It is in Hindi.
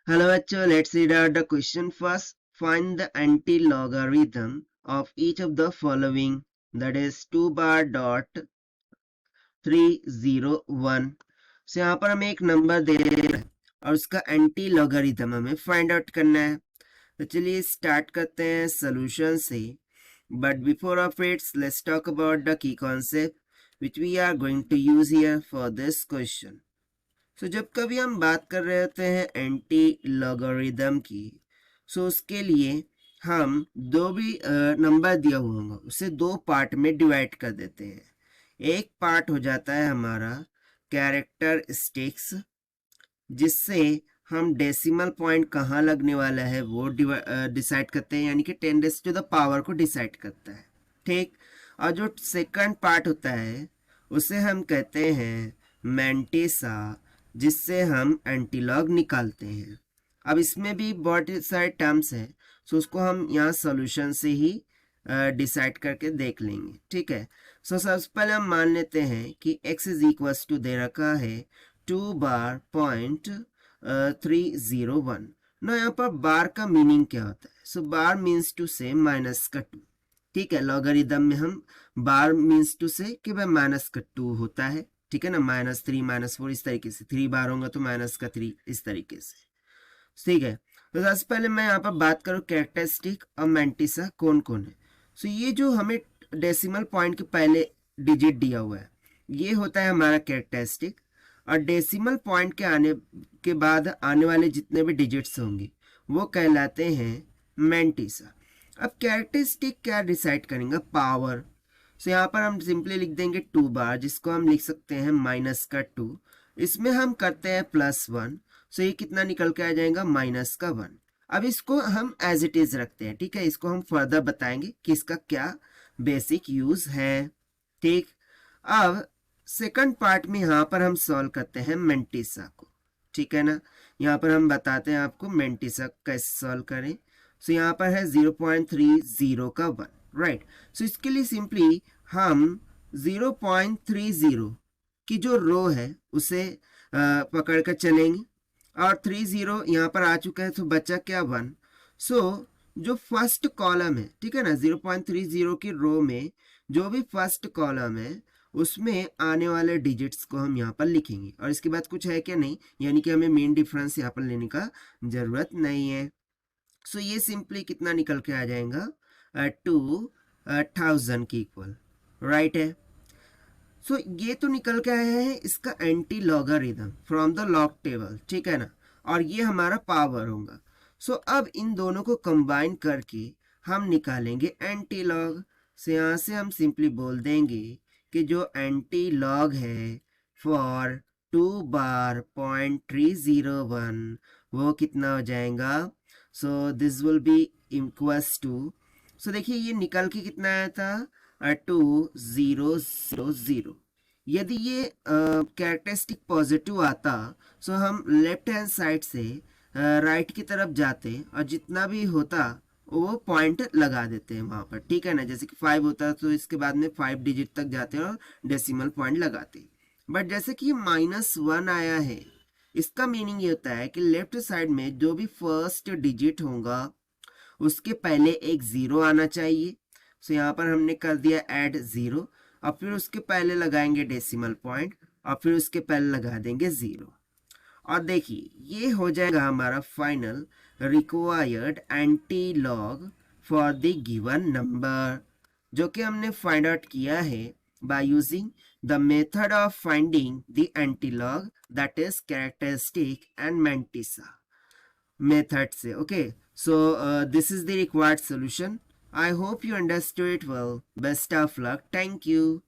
Hello bachcho, let's read out the question first. Find the anti-logarithm of each of the following, that is 2 bar dot 301. So यहाँ पर हमें एक नंबर दे रहा है और उसका एंटी लॉगरिथम हमें फाइंड आउट करना है। तो चलिए स्टार्ट करते हैं सोल्यूशन से। But before of its let's talk about the key concept which we are going to use here for this question. So जब कभी हम बात कर रहे होते हैं एंटी लॉगरिदम की, सो उसके लिए हम दो भी नंबर दिया हुआ होगा उसे दो पार्ट में डिवाइड कर देते हैं। एक पार्ट हो जाता है हमारा कैरेक्टरिस्टिक्स, जिससे हम डेसिमल पॉइंट कहाँ लगने वाला है वो डिसाइड करते हैं, यानी कि 10 रेज़ टू द पावर को डिसाइड करता है। ठीक। और जो सेकंड पार्ट होता है उसे हम कहते हैं मैंटिसा, जिससे हम एंटीलॉग निकालते हैं। अब इसमें भी बहुत सारे टर्म्स हैं, सो उसको हम यहाँ सॉल्यूशन से ही डिसाइड करके देख लेंगे। ठीक है। सो सबसे पहले हम मान लेते हैं कि x इज इक्वल्स टू दे रखा है 2 बार पॉइंट 301। ना यहाँ पर बार का मीनिंग क्या होता है? सो बार मीन्स टू से माइनस का 2। ठीक है। लॉगरिदम में हम बार मीन्स टू से कि भाई माइनस का 2 होता है। ठीक है ना, -3 -4 इस तरीके से, 3 बार होगा तो -3 इस तरीके से। ठीक है। तो सबसे पहले मैं यहाँ पर बात करूँ कैरेक्टरिस्टिक और मैंटिसा कौन कौन है। सो ये जो हमें डेसिमल पॉइंट के पहले डिजिट दिया हुआ है ये होता है हमारा कैरेक्टरिस्टिक, और डेसिमल पॉइंट के आने के बाद आने वाले जितने भी डिजिट्स होंगे वो कहलाते हैं मैंटिसा। अब कैरेक्टरिस्टिक क्या डिसाइड करेंगे? पावर। सो यहाँ पर हम सिंपली लिख देंगे 2 बार, जिसको हम लिख सकते हैं -2। इसमें हम करते हैं +1, सो ये कितना निकल के आ जाएगा -1। अब इसको हम एज इट इज रखते हैं। ठीक है। इसको हम फर्दर बताएंगे कि इसका क्या बेसिक यूज है। ठीक। अब सेकंड पार्ट में यहाँ पर हम सॉल्व करते हैं मैंटिसा को। ठीक है ना, यहाँ पर हम बताते हैं आपको मैंटिसा कैसे सॉल्व करें। सो यहाँ पर है 0.30 का 1, राइट। सो इसके लिए सिंपली हम 0.30 की जो रो है उसे पकड़ कर चलेंगे, और 30 यहाँ पर आ चुका है तो बचा क्या 1। सो जो फर्स्ट कॉलम है, ठीक है ना, 0.30 की रो में जो भी फर्स्ट कॉलम है उसमें आने वाले डिजिट्स को हम यहाँ पर लिखेंगे, और इसके बाद कुछ है क्या? नहीं, यानी कि हमें मेन डिफरेंस यहाँ पर लेने का जरूरत नहीं है। सो ये सिंपली कितना निकल के आ जाएगा 2000 की इक्वल, राइट है। सो ये तो निकल के आया है इसका anti logarithm from the log table. ठीक है ना, और ये हमारा पावर होगा। सो अब इन दोनों को कंबाइन करके हम निकालेंगे एंटी लॉग। से यहाँ से हम सिंपली बोल देंगे कि जो एंटी लॉग है फॉर 2 बार .301 वो कितना हो जाएगा? So this will be equals to, so देखिए ये निकल के कितना आया था 2000। यदि ये कैरेक्टरिस्टिक पॉजिटिव आता सो हम लेफ्ट हैंड साइड से राइट की तरफ जाते और जितना भी होता वो पॉइंट लगा देते हैं वहां पर। ठीक है ना, जैसे कि 5 होता तो इसके बाद में 5 डिजिट तक जाते हैं और डेसिमल पॉइंट लगाते। बट जैसे कि -1 आया है, इसका मीनिंग ये होता है कि लेफ्ट साइड में जो भी फर्स्ट डिजिट होगा उसके पहले एक 0 आना चाहिए। सो यहाँ पर हमने कर दिया ऐड 0, और फिर उसके पहले लगाएंगे डेसिमल पॉइंट, और फिर उसके पहले लगा देंगे 0। और देखिए ये हो जाएगा हमारा final required anti log for the given number, जो कि हमने फाइंड आउट किया है by using the method of finding the anti log, that is characteristic and mantissa method से। okay, so this is the required solution. I hope you understood it well. Best of luck. Thank you.